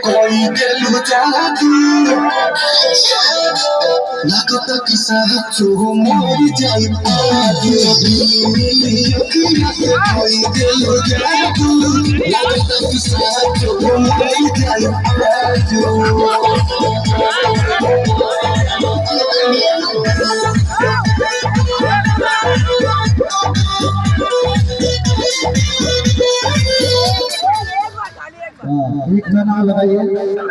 कोई दिल जादू लगता कि साचो मोर जाई आगे कोई दिल जादू लगता कि साचो मोर जाई आगे एक गाना लगाइए।